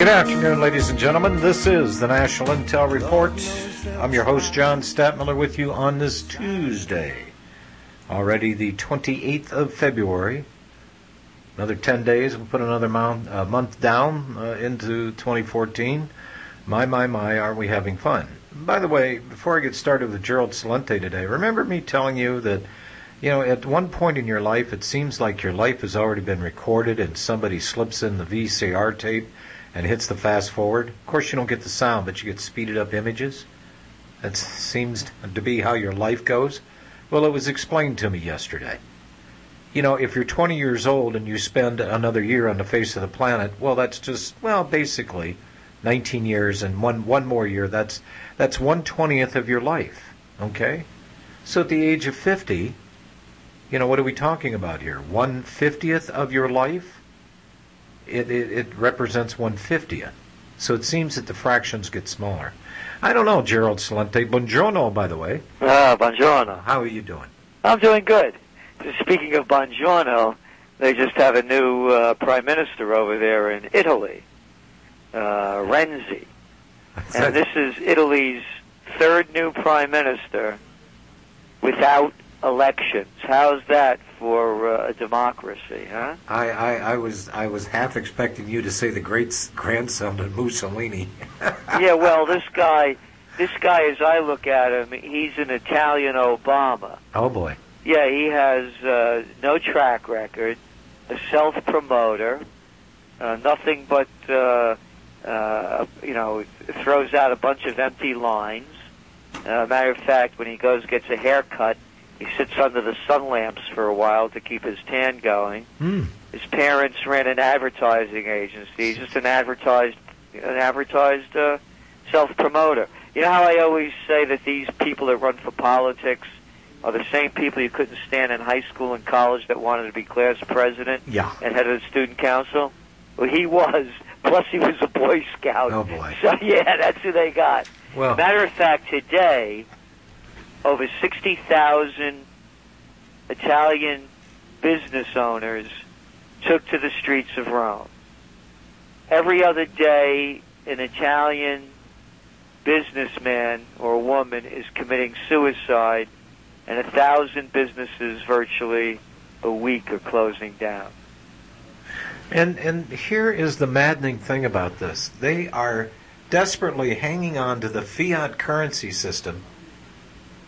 Good afternoon, ladies and gentlemen. This is the National Intel Report. I'm your host, John Statmiller, with you on this Tuesday. Already the 28th of February. Another 10 days. We'll put another month down into 2014. My, aren't we having fun? By the way, before I get started with Gerald Celente today, remember me telling you that, at one point in your life, it seems like your life has already been recorded and somebody slips in the VCR tape and hits the fast forward. Of course, you don't get the sound, but you get speeded up images. That seems to be how your life goes. Well, it was explained to me yesterday. If you're 20 years old and you spend another year on the face of the planet, well, that's just, basically 19 years and one more year. That's 1/20th of your life, okay? So at the age of 50, what are we talking about here? 1/50th of your life? It represents 1/50th. So it seems that the fractions get smaller. I don't know, Gerald Celente. Buongiorno, by the way. Buongiorno. How are you doing? I'm doing good. Speaking of buongiorno, they just have a new prime minister over there in Italy, Renzi. And this is Italy's third new prime minister without elections. How's that for a democracy, huh? I was half expecting you to say the great grandson of Mussolini. Yeah, well, this guy, as I look at him, he's an Italian Obama. Oh boy. Yeah, he has no track record, a self-promoter, nothing but throws out a bunch of empty lines. Matter of fact, when he gets a haircut, he sits under the sun lamps for a while to keep his tan going. His parents ran an advertising agency. He's just an advertised self-promoter. You know how I always say that these people that run for politics are the same people you couldn't stand in high school and college that wanted to be class president and head of the student council? Well, he was. Plus, he was a Boy Scout. Oh, boy. So, yeah, that's who they got. Well, matter of fact, today, over 60,000 Italian business owners took to the streets of Rome. Every other day, an Italian businessman or woman is committing suicide, and 1,000 businesses virtually a week are closing down. And here is the maddening thing about this. They are desperately hanging on to the fiat currency system,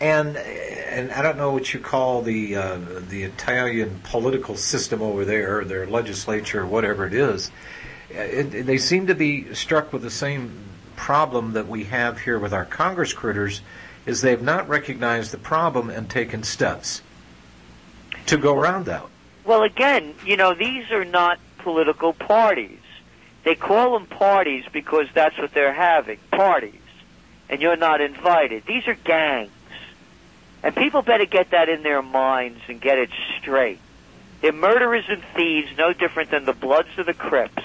and I don't know what you call the Italian political system over there, their legislature, whatever it is. They seem to be struck with the same problem that we have here with our Congress critters, is they've not recognized the problem and taken steps to go around that. Well, again, these are not political parties. They call them parties because that's what they're having, parties. And you're not invited. These are gangs. And people better get that in their minds and get it straight. They're murderers and thieves, no different than the Bloods or the Crips.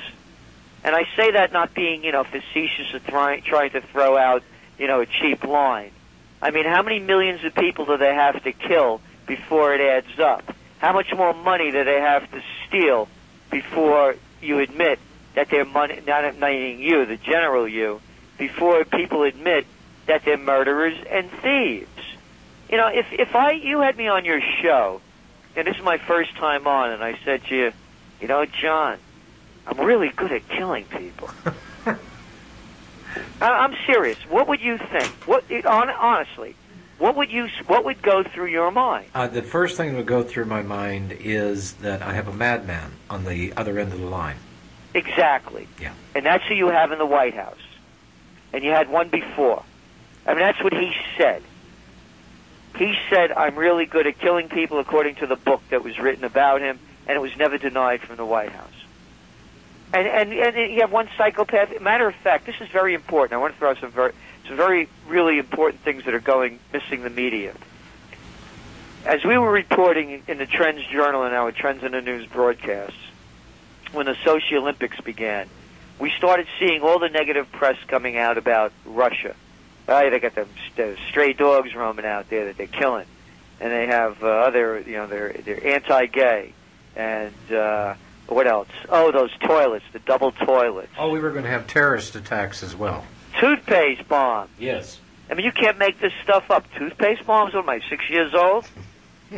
And I say that not being, facetious or trying to throw out, a cheap line. I mean, how many millions of people do they have to kill before it adds up? How much more money do they have to steal before you admit that they're money, not meaning you, the general you, before people admit that they're murderers and thieves? If you had me on your show, and this is my first time on, and I said to you, John, I'm really good at killing people. I'm serious. What would you think? Honestly, what would go through your mind? The first thing that would go through my mind is that I have a madman on the other end of the line. Exactly. Yeah. And that's who you have in the White House. And you had one before. I mean, that's what he said. He said, I'm really good at killing people, according to the book that was written about him, and it was never denied from the White House. And you have one psychopath. Matter of fact, this is very important. I want to throw some very really important things that are going missing in the media. As we were reporting in the TrendsJournal and our Trends in the News broadcasts, when the Sochi Olympics began, we started seeing all the negative press coming out about Russia. They got the stray dogs roaming out there that they're killing, and they have they're anti-gay, and What else? Oh, those toilets, the double toilets. Oh, we were going to have terrorist attacks as well. Toothpaste bombs. Yes. I mean, you can't make this stuff up. Toothpaste bombs? What am I, 6 years old?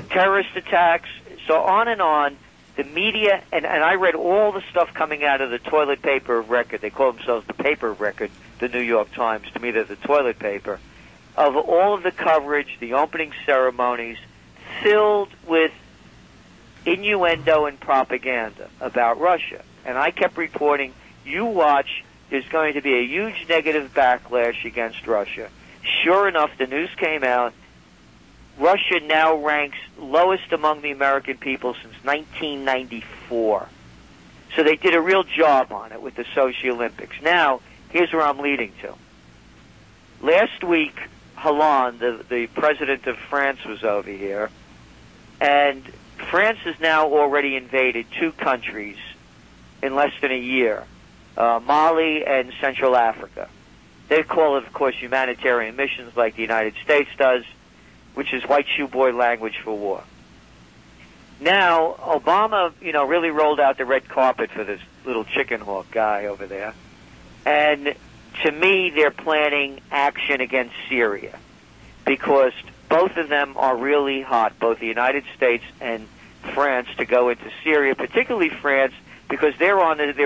Terrorist attacks. So on and on. The media, and I read all the stuff coming out of the toilet paper of record. They call themselves the paper of record, the New York Times. To me, they're the toilet paper. Of all of the coverage, the opening ceremonies, filled with innuendo and propaganda about Russia. And I kept reporting, you watch, there's going to be a huge negative backlash against Russia. Sure enough, the news came out. Russia now ranks lowest among the American people since 1994. So they did a real job on it with the Sochi Olympics. Now, here's where I'm leading to. Last week, Hollande, the president of France, was over here, and France has now already invaded 2 countries in less than a year, Mali and Central Africa. They call it, of course, humanitarian missions like the United States does, which is white shoe boy language for war. Now, Obama, really rolled out the red carpet for this little chicken hawk guy over there. And to me, they're planning action against Syria because both of them are really hot, both the United States and France, to go into Syria, particularly France, because they're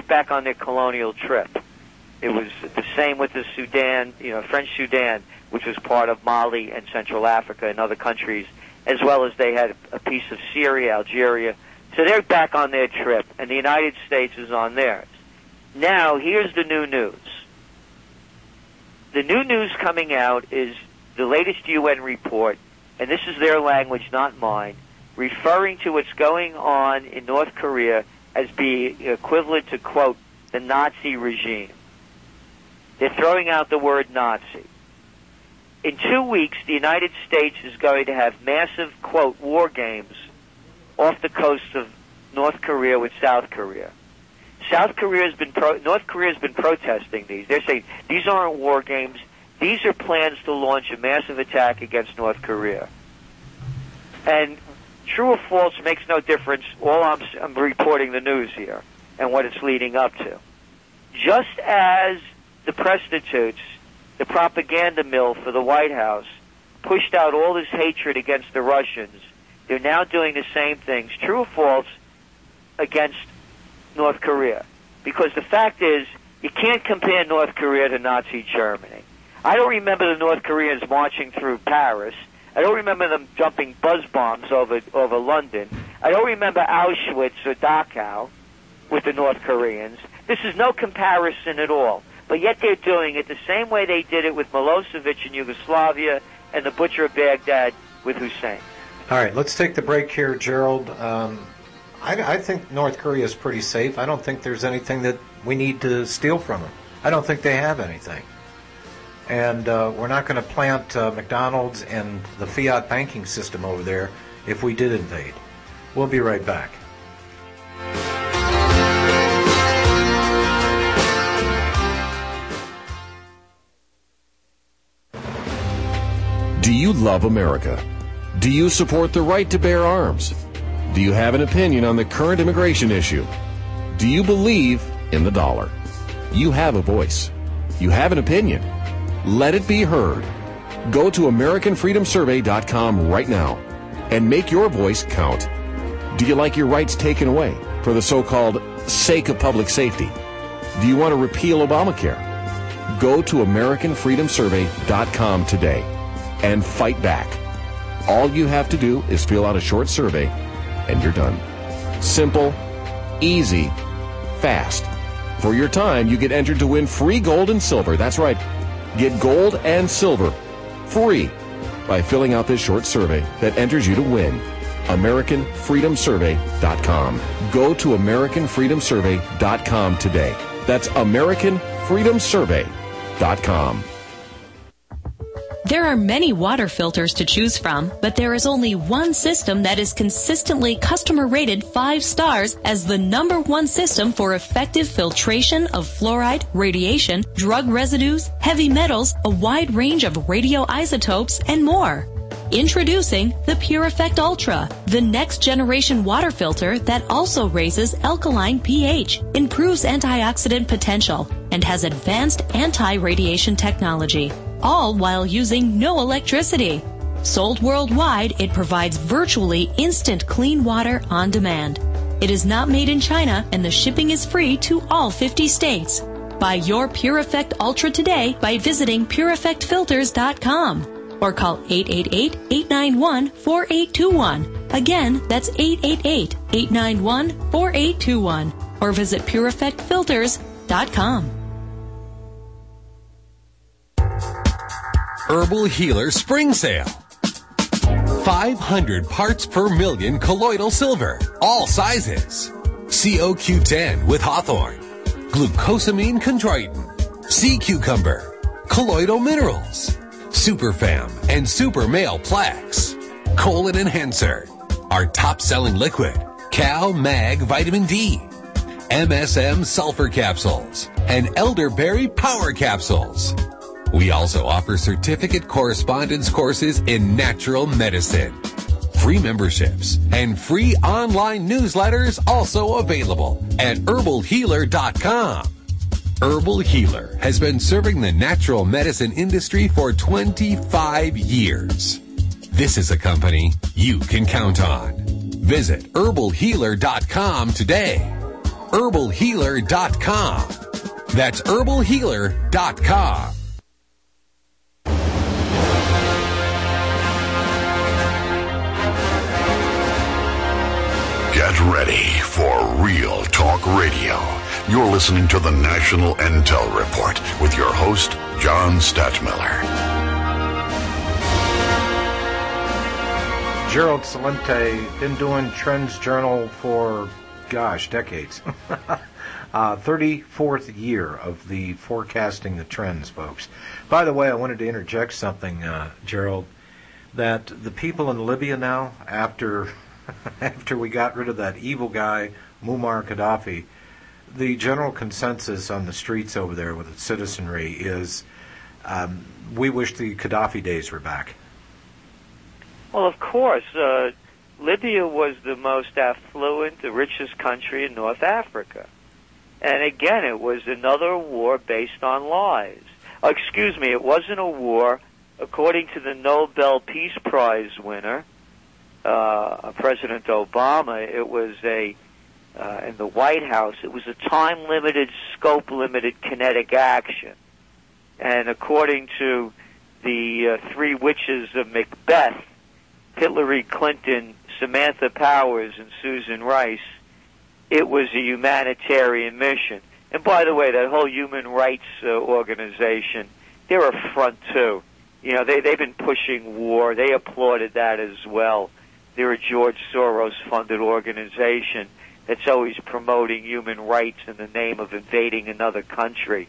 back on their colonial trip. It was the same with the Sudan, French Sudan, which was part of Mali and Central Africa and other countries, as well as they had a piece of Syria, Algeria. So they're back on their trip, and the United States is on theirs. Now, here's the new news. The new news coming out is the latest UN report, and this is their language, not mine, referring to what's going on in North Korea as being equivalent to, quote, the Nazi regime. They're throwing out the word Nazi. In 2 weeks, the United States is going to have massive, quote, war games off the coast of North Korea with South Korea. North Korea has been protesting these. They're saying these aren't war games. These are plans to launch a massive attack against North Korea. And true or false makes no difference. All I'm reporting the news here and what it's leading up to. Just as the prostitutes, the propaganda mill for the White House, pushed out all this hatred against the Russians, they're now doing the same things, true or false, against North Korea. Because the fact is, you can't compare North Korea to Nazi Germany. I don't remember the North Koreans marching through Paris. I don't remember them dumping buzz bombs over London. I don't remember Auschwitz or Dachau with the North Koreans. This is no comparison at all. But yet they're doing it the same way they did it with Milosevic in Yugoslavia and the Butcher of Baghdad with Hussein. All right, let's take the break here, Gerald. I think North Korea is pretty safe. I don't think there's anything that we need to steal from them. I don't think they have anything. And we're not going to plant McDonald's and the fiat banking system over there if we did invade. We'll be right back. Do you love America? Do you support the right to bear arms? Do you have an opinion on the current immigration issue? Do you believe in the dollar? You have a voice. You have an opinion. Let it be heard. Go to AmericanFreedomSurvey.com right now and make your voice count. Do you like your rights taken away for the so-called sake of public safety? Do you want to repeal Obamacare? Go to AmericanFreedomSurvey.com today and fight back. All you have to do is fill out a short survey and you're done. Simple, easy, fast. For your time, you get entered to win free gold and silver. That's right. Get gold and silver free by filling out this short survey that enters you to win. AmericanFreedomSurvey.com. Go to AmericanFreedomSurvey.com today. That's AmericanFreedomSurvey.com. There are many water filters to choose from, but there is only one system that is consistently customer rated 5 stars as the #1 system for effective filtration of fluoride, radiation, drug residues, heavy metals, a wide range of radioisotopes, and more. Introducing the Pure Effect Ultra, the next generation water filter that also raises alkaline pH, improves antioxidant potential, and has advanced anti-radiation technology, all while using no electricity. Sold worldwide, it provides virtually instant clean water on demand. It is not made in China, and the shipping is free to all 50 states. Buy your Pure Effect Ultra today by visiting pureeffectfilters.com. Or call 888-891-4821. Again, that's 888-891-4821. Or visit pureeffectfilters.com. Herbal Healer Spring Sale. 500 parts per million colloidal silver, all sizes. COQ10 with hawthorn, glucosamine chondroitin, sea cucumber, colloidal minerals, Superfam and Super Male Plex, Colon Enhancer, our top-selling liquid, Cal Mag Vitamin D, MSM Sulfur Capsules, and Elderberry Power Capsules. We also offer certificate correspondence courses in natural medicine. Free memberships and free online newsletters also available at herbalhealer.com. Herbal Healer has been serving the natural medicine industry for 25 years. This is a company you can count on. Visit herbalhealer.com today. herbalhealer.com. That's herbalhealer.com. Get ready for Real Talk Radio. You're listening to the National Intel Report with your host, John Stadtmiller. Gerald Celente, been doing TrendsJournal for, decades. 34th year of the forecasting the trends, folks. By the way, I wanted to interject something, Gerald, that the people in Libya now, after we got rid of that evil guy, Muammar Gaddafi, the general consensus on the streets over there with the citizenry is we wish the Gaddafi days were back. Well, of course. Libya was the most affluent, the richest country in North Africa. And again, it was another war based on lies. It wasn't a war, according to the Nobel Peace Prize winner, President Obama. It was in the White House, it was a time-limited, scope-limited kinetic action. And according to the three witches of Macbeth, Hillary Clinton, Samantha Powers, and Susan Rice, it was a humanitarian mission. And by the way, that whole human rights organization, they're a front too. You know, they've been pushing war. They applauded that as well. They're a George Soros-funded organization that's always promoting human rights in the name of invading another country.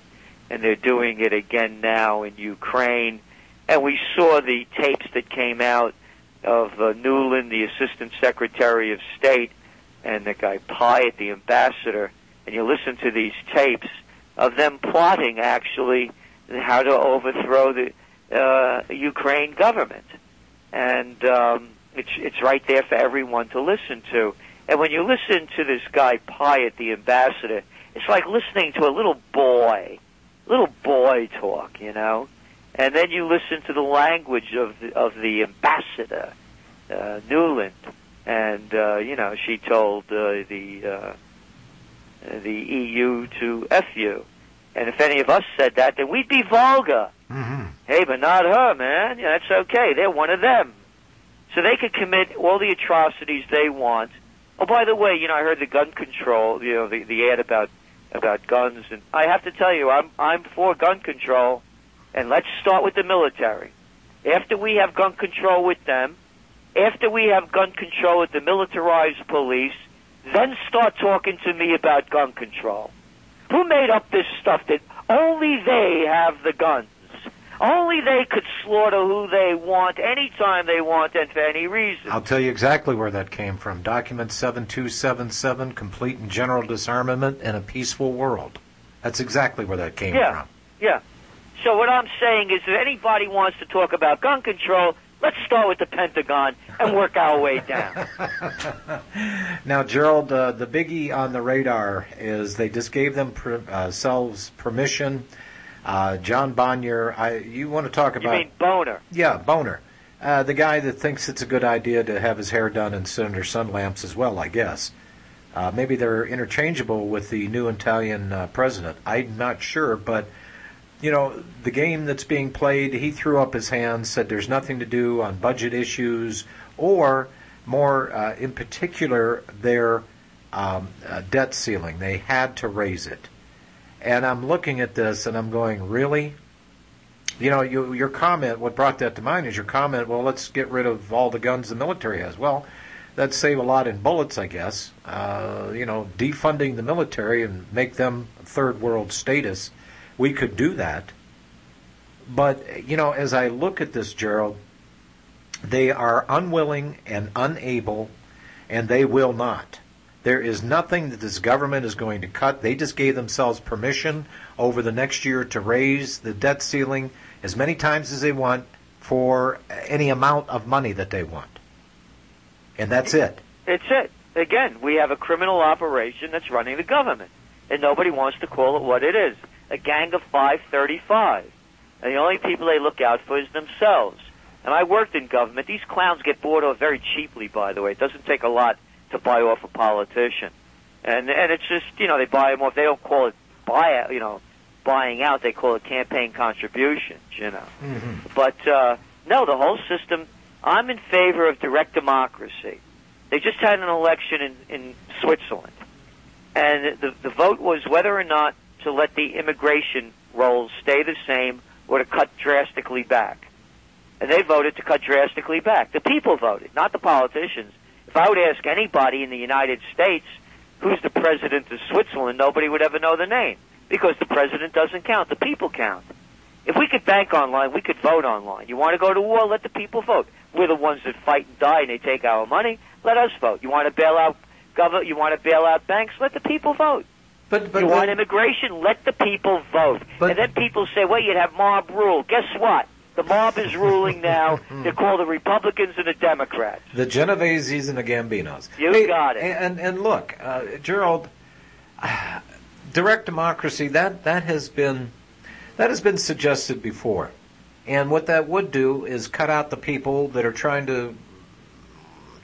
And they're doing it again now in Ukraine. And we saw the tapes that came out of Newland, the Assistant Secretary of State, and the guy Pyatt, the ambassador. And you listen to these tapes of them plotting, actually, how to overthrow the Ukraine government. And it's right there for everyone to listen to. And when you listen to this guy Pyatt, the ambassador, it's like listening to a little boy talk, you know. And then you listen to the language of the ambassador, Newland, and she told the EU to F you. And if any of us said that, then we'd be vulgar. Mm-hmm. Hey, but not her, man. Yeah, that's okay. They're one of them. So they could commit all the atrocities they want. Oh, by the way, I heard the gun control, the ad about guns, and I have to tell you, I'm for gun control, and let's start with the military. After we have gun control with them, after we have gun control with the militarized police, then start talking to me about gun control. Who made up this stuff that only they have the guns? Only they could slaughter who they want, anytime they want, and for any reason. I'll tell you exactly where that came from. Document 7277, Complete and General Disarmament in a Peaceful World. That's exactly where that came from. Yeah. So what I'm saying is if anybody wants to talk about gun control, Let's start with the Pentagon and work our way down. Now, Gerald, the biggie on the radar is they just gave themselves permission. John Bonnier, you want to talk about... You mean Boner? Yeah, Boner. The guy that thinks it's a good idea to have his hair done and sit under sun lamps as well, I guess. Maybe they're interchangeable with the new Italian president. I'm not sure, but... You know, the game that's being played, he threw up his hands, said there's nothing to do on budget issues or, more in particular, their debt ceiling. They had to raise it. And I'm looking at this and I'm going, really? You know, your comment, what brought that to mind is your comment, well, let's get rid of all the guns the military has. Well, that'd save a lot in bullets, I guess. You know, defunding the military and make them third world status. We could do that. But, you know, as I look at this, Gerald, they are unwilling and unable, and they will not. There is nothing that this government is going to cut. They just gave themselves permission over the next year to raise the debt ceiling as many times as they want for any amount of money that they want. And that's it. It's it. Again, we have a criminal operation that's running the government, and nobody wants to call it what it is. A gang of 535. And the only people they look out for is themselves. And I worked in government. These clowns get bought off very cheaply, by the way. It doesn't take a lot to buy off a politician. And it's just, you know, they buy them off. They don't call it buyout, you know, buying out. They call it campaign contributions, you know. Mm-hmm. But, no, the whole system, I'm in favor of direct democracy. They just had an election in Switzerland. And the vote was whether or not to let the immigration rolls stay the same or to cut drastically back. And they voted to cut drastically back. The people voted, not the politicians. If I would ask anybody in the United States who's the president of Switzerland, nobody would ever know the name because the president doesn't count. The people count. If we could bank online, we could vote online. You want to go to war? Let the people vote. We're the ones that fight and die and they take our money. Let us vote. You want to bail out government? You want to bail out banks? Let the people vote. But you want immigration? Let the people vote. And then people say, well, you'd have mob rule. Guess what? The mob is ruling now. They're called the Republicans and the Democrats. The Genoveses and the Gambinos. You got it. And look, Gerald, direct democracy, that has been suggested before. And what that would do is cut out the people that are trying to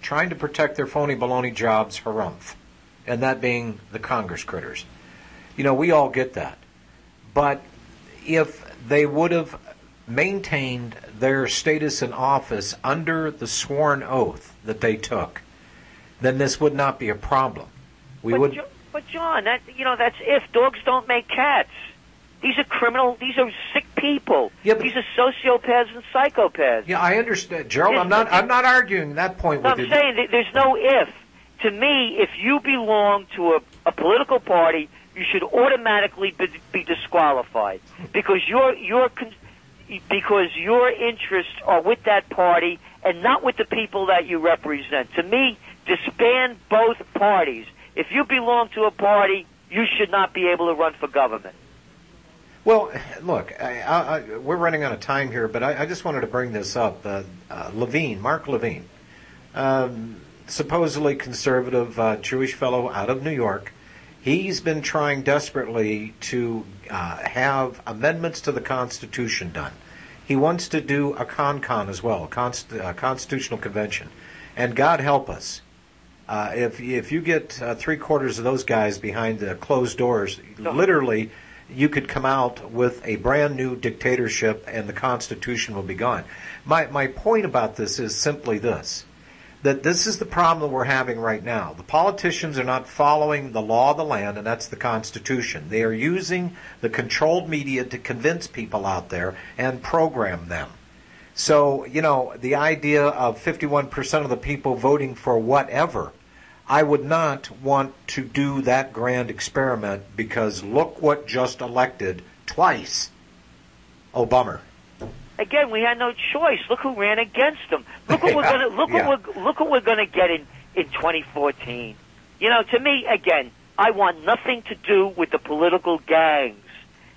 protect their phony baloney jobs, harumph. And that being the Congress critters. You know, we all get that. But if they would have maintained their status in office under the sworn oath that they took, then this would not be a problem. But John, that's if. Dogs don't make cats. These are criminal. These are sick people. Yeah, these are sociopaths and psychopaths. Yeah, I understand, Gerald. I'm not arguing that point with you. I'm saying that there's no if. To me, if you belong to a political party, you should automatically be disqualified because your interests are with that party and not with the people that you represent. To me, disband both parties. If you belong to a party, you should not be able to run for government. Well, look, we're running out of time here, but I just wanted to bring this up. Mark Levine, supposedly conservative Jewish fellow out of New York, he's been trying desperately to have amendments to the Constitution done. He wants to do a con as well, a constitutional convention. And God help us. If you get 3/4 of those guys behind the closed doors, literally, you could come out with a brand new dictatorship and the Constitution will be gone. My point about this is simply this, that this is the problem that we're having right now. The politicians are not following the law of the land, and that's the Constitution. They are using the controlled media to convince people out there and program them. So, the idea of 51% of the people voting for whatever, I would not want to do that grand experiment because look what just elected twice. Oh, bummer. Again, we had no choice. Look who ran against them. Look what we're going to get in 2014. To me, again, I want nothing to do with the political gangs.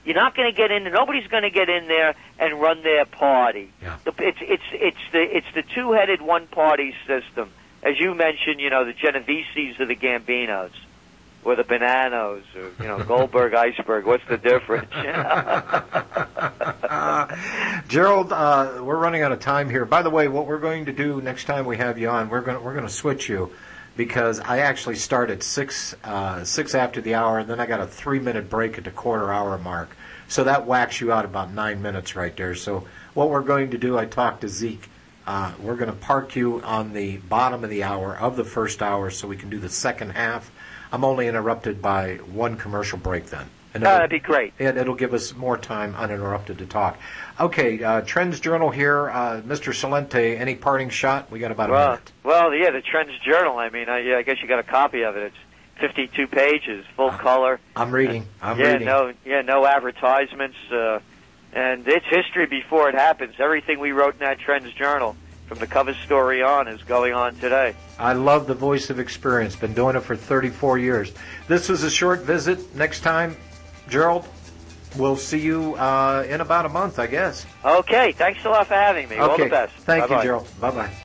You're not going to get in. Nobody's going to get in there and run their party. Yeah. It's the two-headed one-party system. As you mentioned, the Genoveses or the Gambinos, or the Bananos, or Goldberg Iceberg. What's the difference? Gerald, we're running out of time here. By the way, what we're going to do next time we have you on, we're going to switch you, because I actually start at 6 after the hour, and then I got a 3-minute break at the quarter-hour mark. So that whacks you out about 9 minutes right there. So what we're going to do, I talked to Zeke. We're going to park you on the bottom of the hour of the first hour so we can do the second half. I'm only interrupted by one commercial break then. And that'd be great. It'll give us more time uninterrupted to talk. Okay, Trends Journal here. Mr. Celente, any parting shot? We got about a minute. Well, yeah, the Trends Journal. I mean, I guess you got a copy of it. It's 52 pages, full color. I'm reading. reading. No advertisements. And it's history before it happens. Everything we wrote in that Trends Journal, from the cover story on, is going on today. I love the voice of experience. Been doing it for 34 years. This was a short visit. Next time, Gerald, we'll see you in about a month, I guess. Okay. Thanks a lot for having me. Okay. All the best. Thank Bye-bye. you, Gerald. Bye-bye.